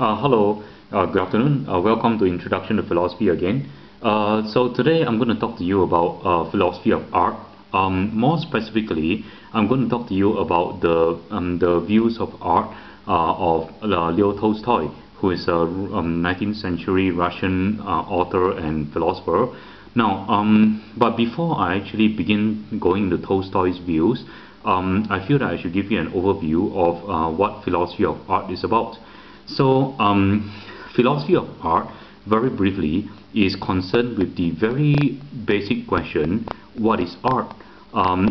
Hello, good afternoon. Welcome to Introduction to Philosophy again. So today I'm going to talk to you about philosophy of art. More specifically, I'm going to talk to you about the views of art of Leo Tolstoy, who is a 19th century Russian author and philosopher. Now, but before I actually begin going into Tolstoy's views, I feel that I should give you an overview of what philosophy of art is about. So, philosophy of art, very briefly, is concerned with the very basic question, what is art?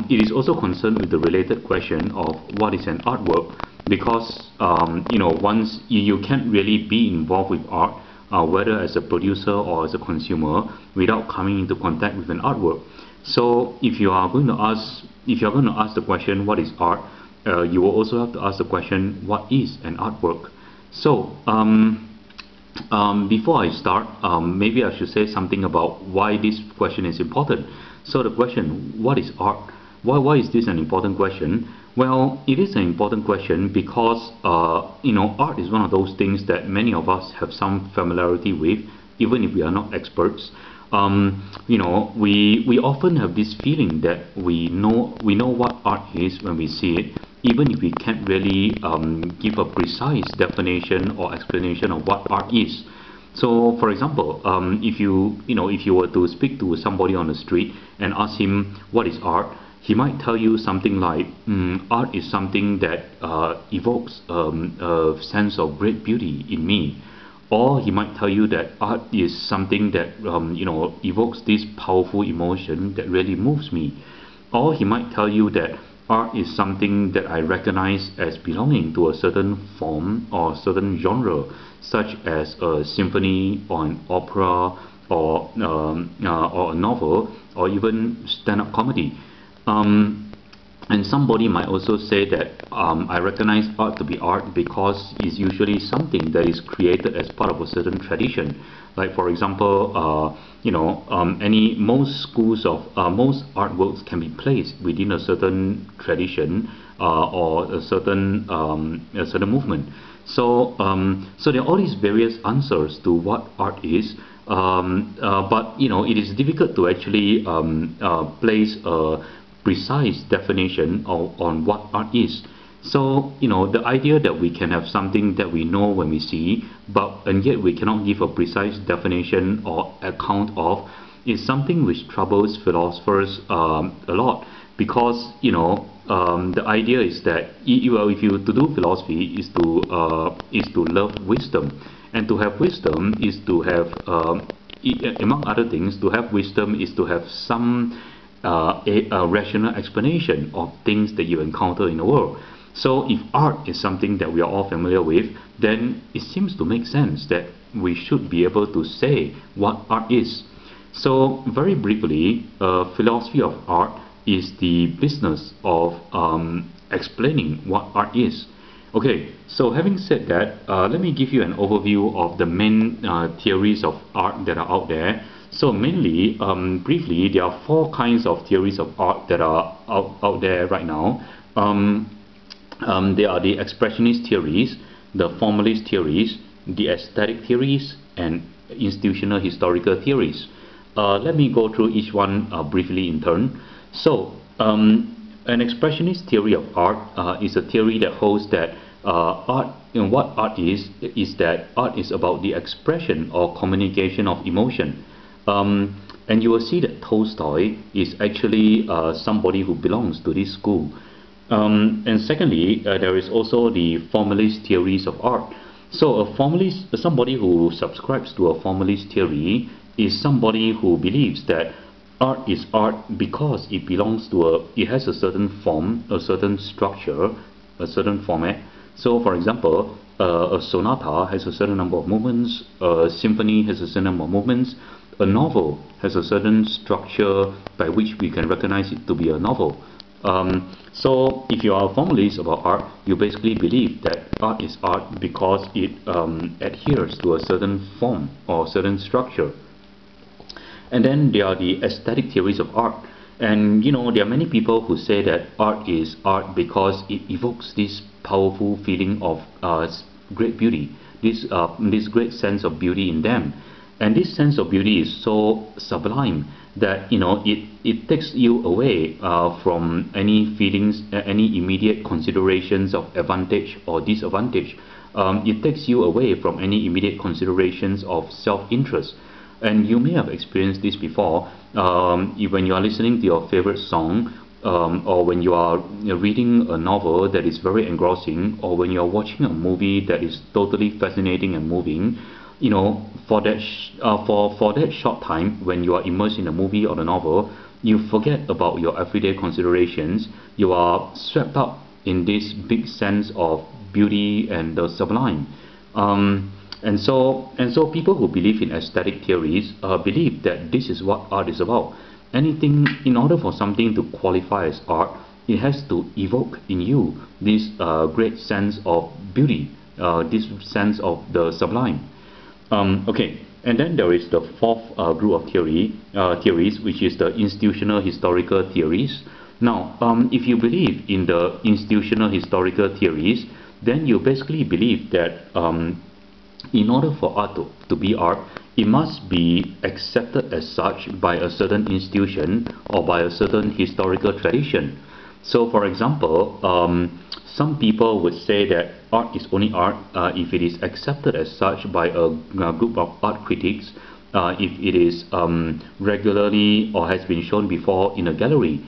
It is also concerned with the related question of what is an artwork, because once you can't really be involved with art, whether as a producer or as a consumer, without coming into contact with an artwork. So, if you are going to ask the question, what is art? You will also have to ask the question, what is an artwork? So, before I start, maybe I should say something about why this question is important. So the question, what is art? Why is this an important question? Well, it is an important question because, art is one of those things that many of us have some familiarity with, even if we are not experts. We often have this feeling that we know what art is when we see it, even if we can't really give a precise definition or explanation of what art is. So, for example, if you were to speak to somebody on the street and ask him what is art, he might tell you something like, art is something that evokes a sense of great beauty in me. Or he might tell you that art is something that evokes this powerful emotion that really moves me. Or he might tell you that art is something that I recognize as belonging to a certain form or certain genre, such as a symphony or an opera or a novel or even stand-up comedy. And somebody might also say that I recognize art to be art because it's usually something that is created as part of a certain tradition. Like, for example, most schools of most artworks can be placed within a certain tradition or a certain movement. So there are all these various answers to what art is. But it is difficult to actually place a precise definition on what art is. So, the idea that we can have something that we know when we see, and yet we cannot give a precise definition or account of, is something which troubles philosophers a lot, because the idea is that if you to do philosophy is to love wisdom, and to have wisdom is to have among other things, to have wisdom is to have some a rational explanation of things that you encounter in the world. So if art is something that we are all familiar with, then it seems to make sense that we should be able to say what art is. So very briefly, philosophy of art is the business of explaining what art is. Okay, so having said that, let me give you an overview of the main theories of art that are out there. So mainly, briefly, there are four kinds of theories of art that are out there right now. There are the expressionist theories, the formalist theories, the aesthetic theories, and institutional historical theories. Let me go through each one briefly in turn. So, an expressionist theory of art is a theory that holds that what art is that art is about the expression or communication of emotion. And you will see that Tolstoy is actually somebody who belongs to this school. And secondly, there is also the formalist theories of art. So a formalist, somebody who subscribes to a formalist theory, is somebody who believes that art is art because it has a certain form, a certain structure, a certain format. So for example, a sonata has a certain number of movements, a symphony has a certain number of movements, a novel has a certain structure by which we can recognize it to be a novel. So if you are a formalist about art, you basically believe that art is art because it adheres to a certain form or certain structure. And then there are the aesthetic theories of art. And there are many people who say that art is art because it evokes this powerful feeling of great beauty. this great sense of beauty in them. And this sense of beauty is so sublime that it takes you away from any feelings, any immediate considerations of advantage or disadvantage. It takes you away from any immediate considerations of self-interest. And you may have experienced this before when you are listening to your favorite song, or when you are reading a novel that is very engrossing, or when you are watching a movie that is totally fascinating and moving. For that short time when you are immersed in the movie or the novel, you forget about your everyday considerations. You are swept up in this big sense of beauty and the sublime. And so people who believe in aesthetic theories believe that this is what art is about. Anything, in order for something to qualify as art, it has to evoke in you this great sense of beauty, this sense of the sublime. Okay, and then there is the fourth group of theories, which is the institutional historical theories. Now, if you believe in the institutional historical theories, then you basically believe that in order for art to be art, it must be accepted as such by a certain institution or by a certain historical tradition. So, for example, some people would say that art is only art if it is accepted as such by a group of art critics, if it is regularly or has been shown before in a gallery.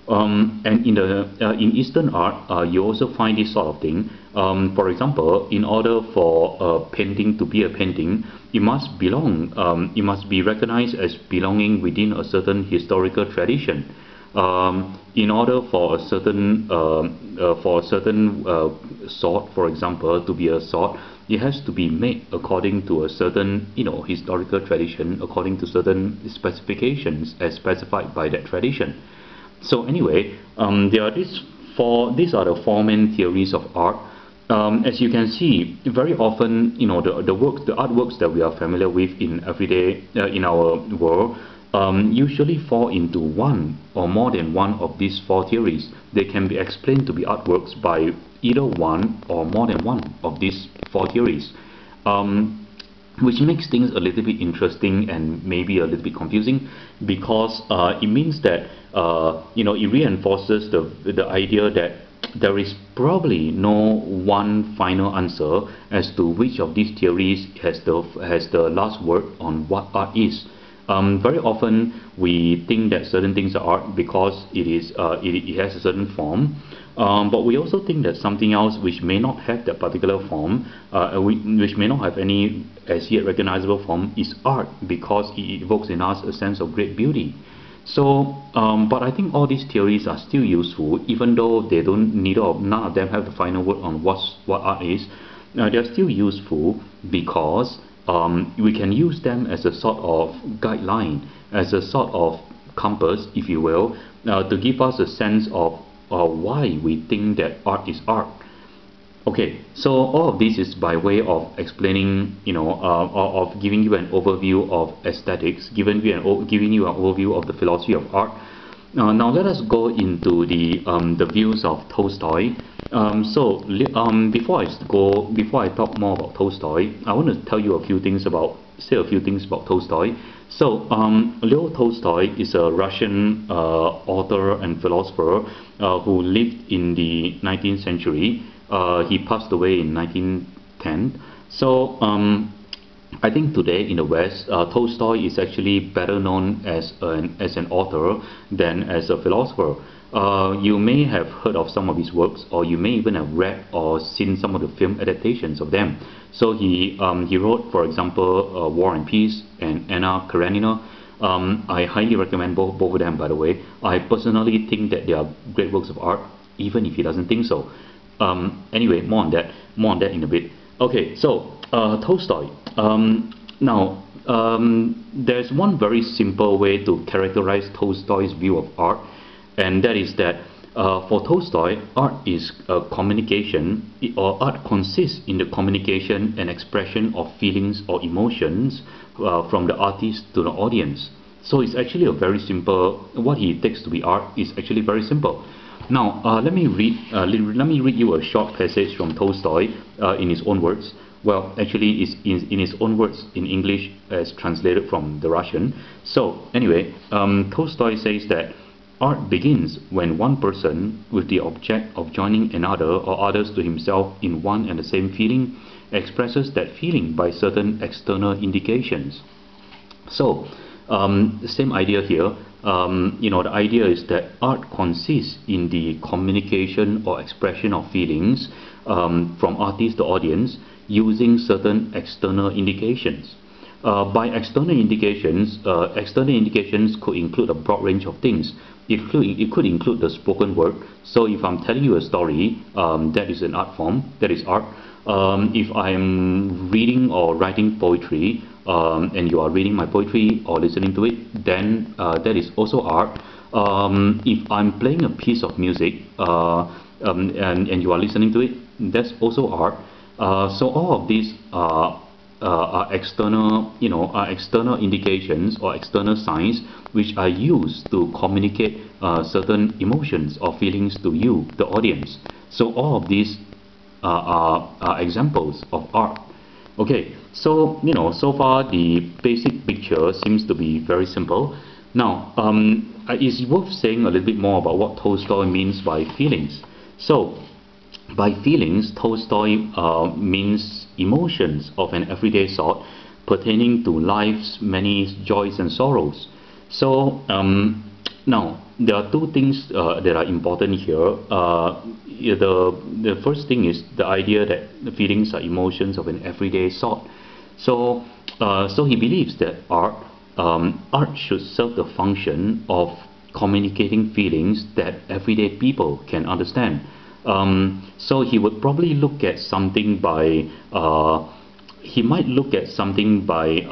And in Eastern art, you also find this sort of thing. For example, in order for a painting to be a painting, it must belong. It must be recognized as belonging within a certain historical tradition. In order for a certain sword, for example, to be a sword, it has to be made according to a certain historical tradition, according to certain specifications as specified by that tradition. So anyway, there are these are the four main theories of art. As you can see, very often the artworks that we are familiar with in everyday in our world usually fall into one or more than one of these four theories. They can be explained to be artworks by either one or more than one of these four theories, which makes things a little bit interesting and maybe a little bit confusing, because it means that it reinforces the idea that there is probably no one final answer as to which of these theories has the last word on what art is. Very often we think that certain things are art because it has a certain form, but we also think that something else which may not have that particular form, which may not have any as yet recognizable form, is art because it evokes in us a sense of great beauty. So, but I think all these theories are still useful, even though none of them have the final word on what art is. They're still useful because we can use them as a sort of guideline, as a sort of compass, if you will, to give us a sense of why we think that art is art. Okay, so all of this is by way of explaining, of giving you an overview of aesthetics, giving you an overview of the philosophy of art. Now let us go into the views of Tolstoy. Before I talk more about Tolstoy, I want to say a few things about Tolstoy. So Leo Tolstoy is a Russian author and philosopher who lived in the 19th century. He passed away in 1910. So I think today in the West, Tolstoy is actually better known as an author than as a philosopher. You may have heard of some of his works, or you may even have read or seen some of the film adaptations of them. So he wrote, for example, War and Peace and Anna Karenina. I highly recommend both of them, by the way. I personally think that they are great works of art, even if he doesn't think so. Anyway, more on that in a bit. Okay, so Tolstoy. Now, there's one very simple way to characterize Tolstoy's view of art, and that is that for Tolstoy, art is a communication, or art consists in the communication and expression of feelings or emotions from the artist to the audience. So it's actually a very simple. What he takes to be art is actually very simple. Now, let me read you a short passage from Tolstoy in his own words. Well, actually, it's in its own words in English as translated from the Russian. So anyway, Tolstoy says that art begins when one person, with the object of joining another or others to himself in one and the same feeling, expresses that feeling by certain external indications. So, the same idea here. The idea is that art consists in the communication or expression of feelings from artist to audience using certain external indications. By external indications could include a broad range of things. It could include the spoken word. So if I'm telling you a story, that is an art form, that is art. If I'm reading or writing poetry, and you are reading my poetry or listening to it, then that is also art. If I'm playing a piece of music and you are listening to it, that's also art. So all of these are external, are external indications or external signs which are used to communicate certain emotions or feelings to you, the audience. So all of these are examples of art. Okay, so so far the basic picture seems to be very simple. Now, it's worth saying a little bit more about what Tolstoy means by feelings. So, by feelings, Tolstoy means emotions of an everyday sort pertaining to life's many joys and sorrows. So, now there are two things that are important here. The first thing is the idea that the feelings are emotions of an everyday sort. So, so he believes that art should serve the function of communicating feelings that everyday people can understand. So he would probably look at something by he might look at something by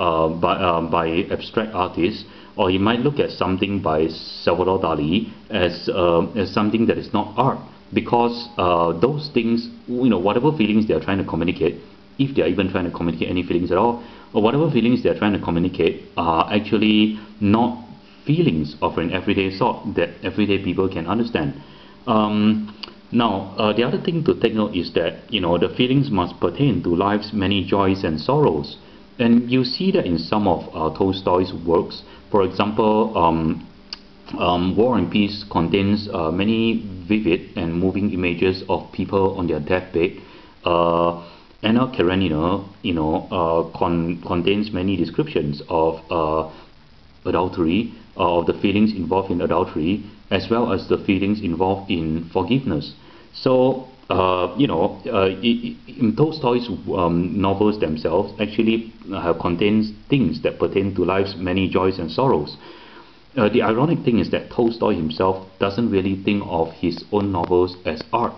abstract artists, or he might look at something by Salvador Dali as something that is not art, because those things, whatever feelings they are trying to communicate, if they are even trying to communicate any feelings at all, or whatever feelings they are trying to communicate are actually not feelings of an everyday sort that everyday people can understand. Now, the other thing to take note is that the feelings must pertain to life's many joys and sorrows, and you see that in some of Tolstoy's works. For example, War and Peace contains many vivid and moving images of people on their deathbed. Anna Karenina, contains many descriptions of adultery, of the feelings involved in adultery, as well as the feelings involved in forgiveness. So, in Tolstoy's novels themselves actually contains things that pertain to life's many joys and sorrows. The ironic thing is that Tolstoy himself doesn't really think of his own novels as art.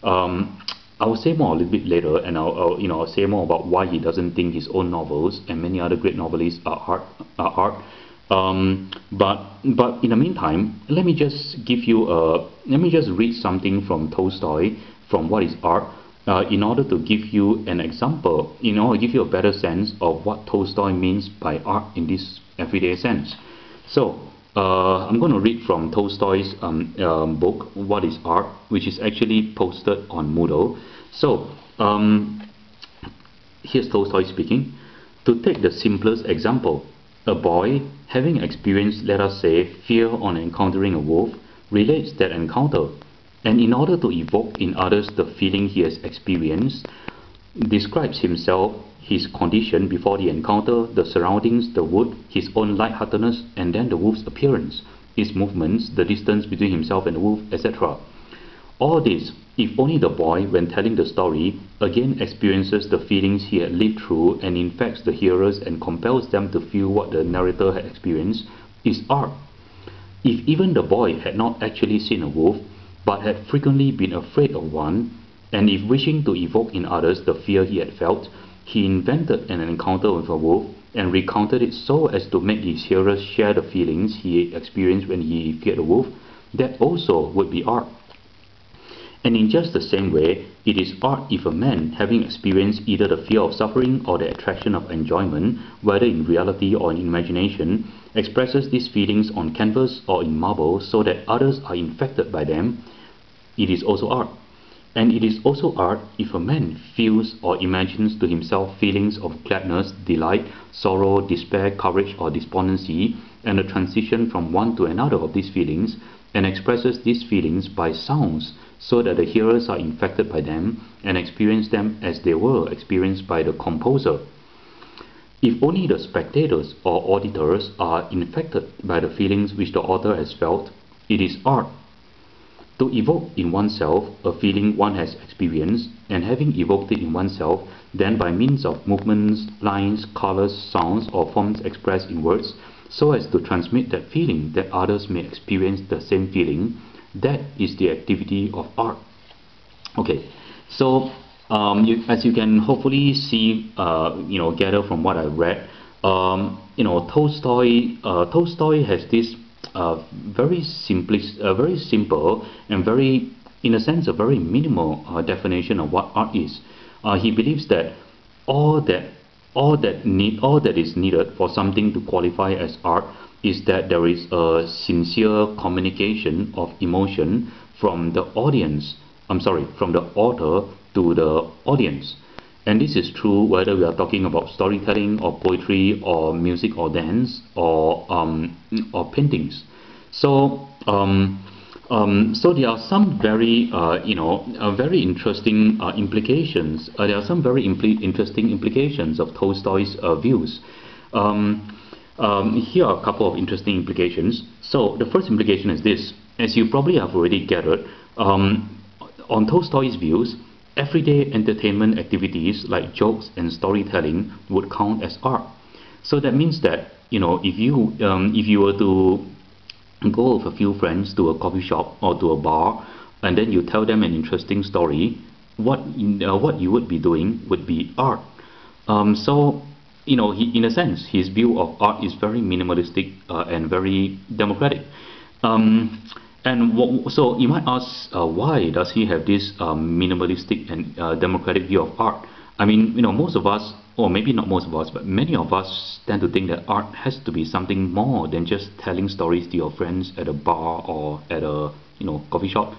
I will say more a little bit later, and I'll say more about why he doesn't think his own novels and many other great novelists are art. But in the meantime, let me just read something from Tolstoy from what is art, in order to give you an example, give you a better sense of what Tolstoy means by art in this everyday sense. So, I'm going to read from Tolstoy's book, What is Art, which is actually posted on Moodle. So, here's Tolstoy speaking. To take the simplest example, a boy, having experienced, let us say, fear on encountering a wolf, relates that encounter, and in order to evoke in others the feeling he has experienced, describes himself, his condition before the encounter, the surroundings, the wood, his own lightheartedness, and then the wolf's appearance, his movements, the distance between himself and the wolf, etc. All this, if only the boy, when telling the story, again experiences the feelings he had lived through and infects the hearers and compels them to feel what the narrator had experienced, is art. If even the boy had not actually seen a wolf, but had frequently been afraid of one, and if wishing to evoke in others the fear he had felt, he invented an encounter with a wolf and recounted it so as to make his hearers share the feelings he experienced when he feared a wolf, that also would be art. And in just the same way, it is art if a man, having experienced either the fear of suffering or the attraction of enjoyment, whether in reality or in imagination, expresses these feelings on canvas or in marble so that others are infected by them, it is also art. And it is also art if a man feels or imagines to himself feelings of gladness, delight, sorrow, despair, courage, or despondency, and the transition from one to another of these feelings, and expresses these feelings by sounds so that the hearers are infected by them and experience them as they were experienced by the composer. If only the spectators or auditors are infected by the feelings which the author has felt, it is art. To evoke in oneself a feeling one has experienced, and having evoked it in oneself, then by means of movements, lines, colors, sounds, or forms expressed in words, so as to transmit that feeling that others may experience the same feeling, that is the activity of art. Okay, so as you can hopefully see, gather from what I read, Tolstoy has this very simple and very, in a sense, a very minimal definition of what art is. He believes that all that is needed for something to qualify as art is that there is a sincere communication of emotion from the audience. From the author to the audience. And this is true whether we are talking about storytelling or poetry or music or dance or paintings. So so there are some very very interesting implications. There are some very interesting implications of Tolstoy's views. Here are a couple of interesting implications. So the first implication is this: as you probably have already gathered, on Tolstoy's views, everyday entertainment activities like jokes and storytelling would count as art. So that means that if you were to go with a few friends to a coffee shop or to a bar, and then you tell them an interesting story, what you would be doing would be art. So in a sense, his view of art is very minimalistic and very democratic. So you might ask, why does he have this minimalistic and democratic view of art? I mean, most of us, or maybe not most of us, but many of us tend to think that art has to be something more than just telling stories to your friends at a bar or at a coffee shop.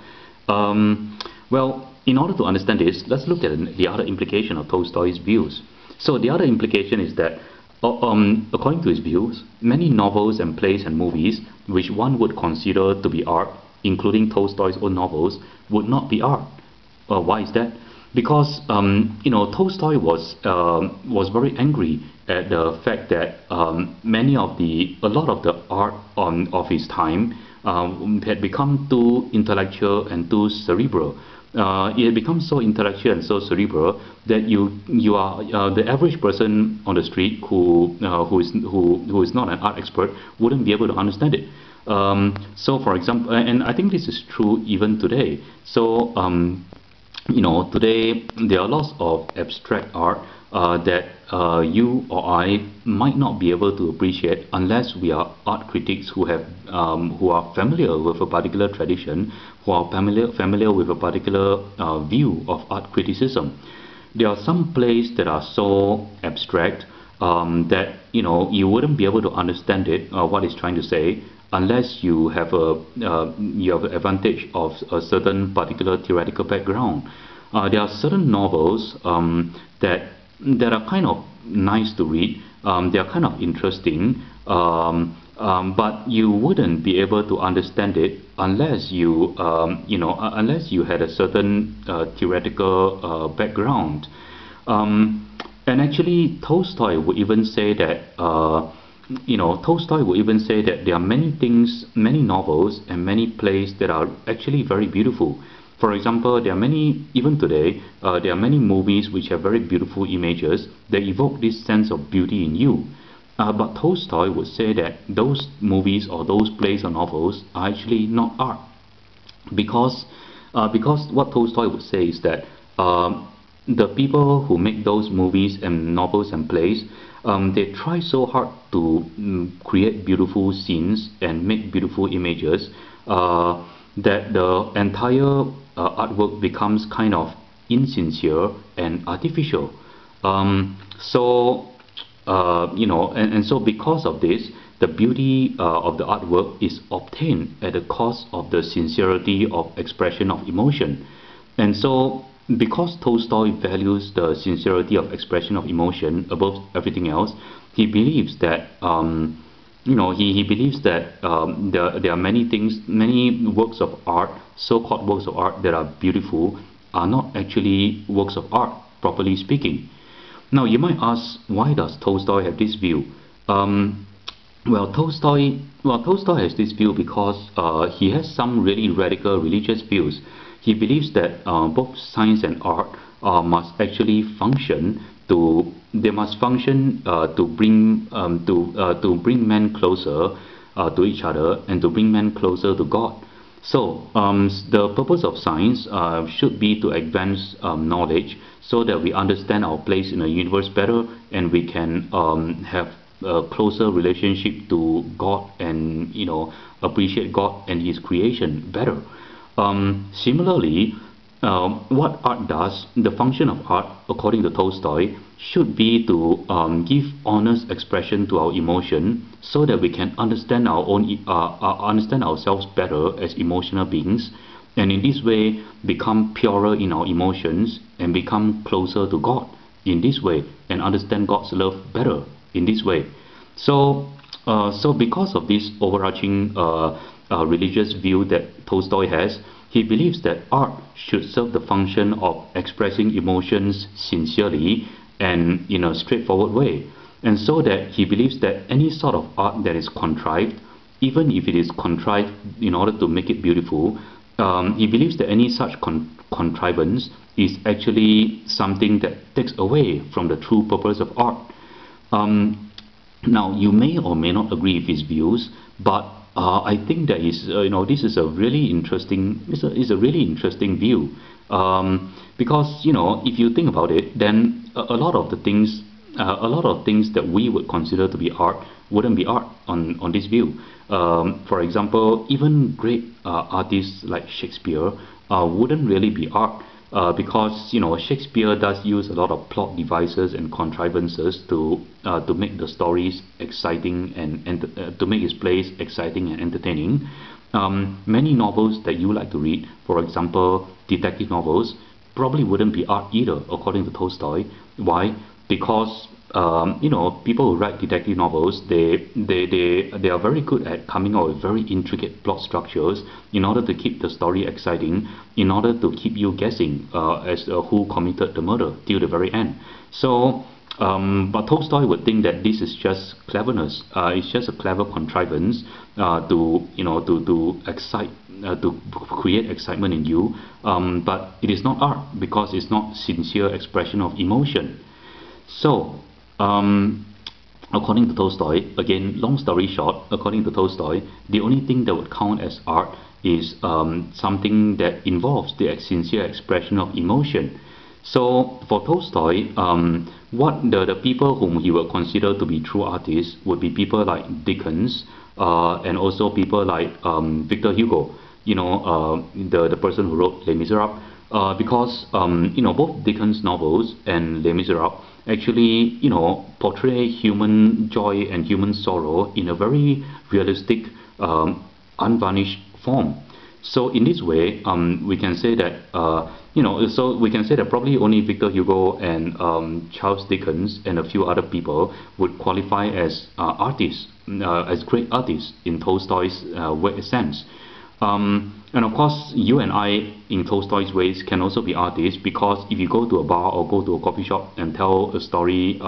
Well, in order to understand this, let's look at the other implication of Tolstoy's views. So the other implication is that according to his views, many novels and plays and movies which one would consider to be art, including Tolstoy's own novels, would not be art. Why is that? Because Tolstoy was very angry at the fact that a lot of the art of his time had become too intellectual and too cerebral. It had become so intellectual and so cerebral that you are the average person on the street who is not an art expert wouldn't be able to understand it. So, for example, and I think this is true even today. So, today there are lots of abstract art that you or I might not be able to appreciate unless we are art critics who are familiar with a particular tradition, who are familiar with a particular view of art criticism. There are some plays that are so abstract that you wouldn't be able to understand it, what it's trying to say, unless you have the advantage of a certain particular theoretical background. There are certain novels that are kind of nice to read. They are kind of interesting, but you wouldn't be able to understand it unless unless you had a certain theoretical background. And actually, Tolstoy would even say that there are many things, many novels and many plays that are actually very beautiful. For example, there are many, even today, there are many movies which have very beautiful images that evoke this sense of beauty in you. But Tolstoy would say that those movies or those plays or novels are actually not art. Because what Tolstoy would say is that the people who make those movies and novels and plays, they try so hard to create beautiful scenes and make beautiful images that the entire artwork becomes kind of insincere and artificial. So because of this, the beauty of the artwork is obtained at the cost of the sincerity of expression of emotion. And so, because Tolstoy values the sincerity of expression of emotion above everything else, he believes that he believes that there are many things, many works of art, so-called works of art that are beautiful, are not actually works of art, properly speaking. Now, you might ask, why does Tolstoy have this view? Um, Tolstoy has this view because he has some really radical religious views. He believes that both science and art must actually function to they must function to bring men closer to each other and to bring men closer to God. So, the purpose of science should be to advance knowledge so that we understand our place in the universe better, and we can have a closer relationship to God, and appreciate God and His creation better. Similarly, what art does, the function of art, according to Tolstoy, should be to give honest expression to our emotion, so that we can understand understand ourselves better as emotional beings, and in this way become purer in our emotions and become closer to God in this way, and understand God's love better in this way. So because of this overarching religious view that Tolstoy has, he believes that art should serve the function of expressing emotions sincerely and in a straightforward way. And so that he believes that any sort of art that is contrived, even if it is contrived in order to make it beautiful, he believes that any such contrivance is actually something that takes away from the true purpose of art. Now, you may or may not agree with his views, but I think that this is a really interesting is a really interesting view, because if you think about it, then a lot of things that we would consider to be art wouldn't be art on this view. For example, even great artists like Shakespeare wouldn't really be art, because Shakespeare does use a lot of plot devices and contrivances to make the stories exciting and to make his plays exciting and entertaining. Many novels that you like to read, for example, detective novels, probably wouldn't be art either, according to Tolstoy. Why? Because people who write detective novels, they are very good at coming up with very intricate plot structures in order to keep the story exciting, in order to keep you guessing as who committed the murder till the very end. So, but Tolstoy would think that this is just cleverness. It's just a clever contrivance to excite, to create excitement in you. But it is not art, because it's not sincere expression of emotion. So, according to Tolstoy, again, long story short, according to Tolstoy, the only thing that would count as art is something that involves the sincere expression of emotion. So, for Tolstoy, what the people whom he would consider to be true artists would be people like Dickens, and also people like Victor Hugo, the person who wrote Les Miserables, because both Dickens' novels and Les Miserables actually portray human joy and human sorrow in a very realistic, unvarnished form. So in this way, we can say that probably only Victor Hugo and Charles Dickens and a few other people would qualify as artists, as great artists in Tolstoy's sense. And of course, you and I, in Tolstoy's ways, can also be artists, because if you go to a bar or go to a coffee shop and tell a story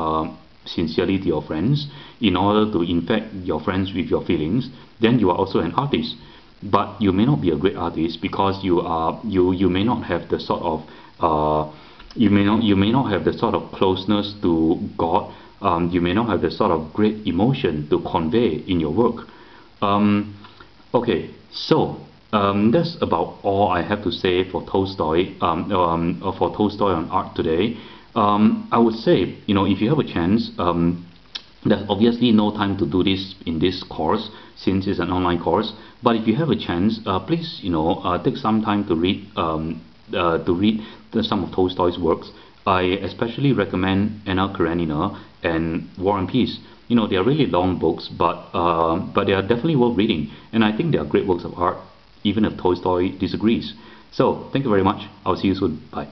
sincerely to your friends, in order to infect your friends with your feelings, then you are also an artist. But you may not be a great artist, because you may not have the sort of you may not have the sort of closeness to God. You may not have the sort of great emotion to convey in your work. Okay, so that's about all I have to say for Tolstoy. For Tolstoy on art today. I would say, if you have a chance, there's obviously no time to do this in this course, since it's an online course. But if you have a chance, please, take some time to read some of Tolstoy's works. I especially recommend Anna Karenina and War and Peace. They are really long books, but they are definitely worth reading, and I think they are great works of art, even if Tolstoy disagrees. So thank you very much. I'll see you soon. Bye.